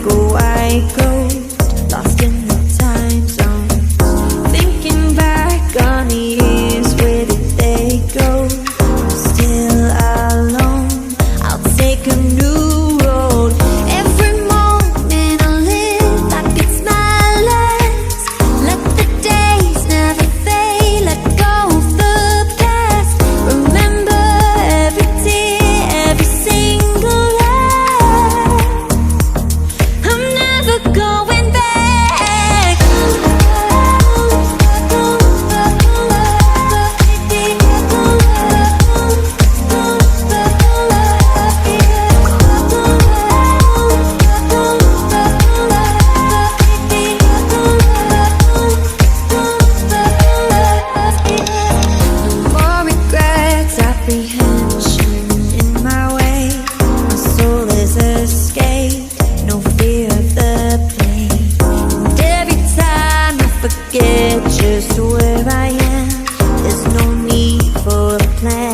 like a white ghost, lost in the time zone. Thinking back on the years, where did they go? I'm still alone, I'll take a new road. Every moment I live like it's my last. Let the days never fade, let go of the past. Remember every tear, every single laugh. I'm never going back. No more regrets, apprehension in my way. My soul is escaped, no fear of the pain. And every time I forget just where I am, there's no need for a plan.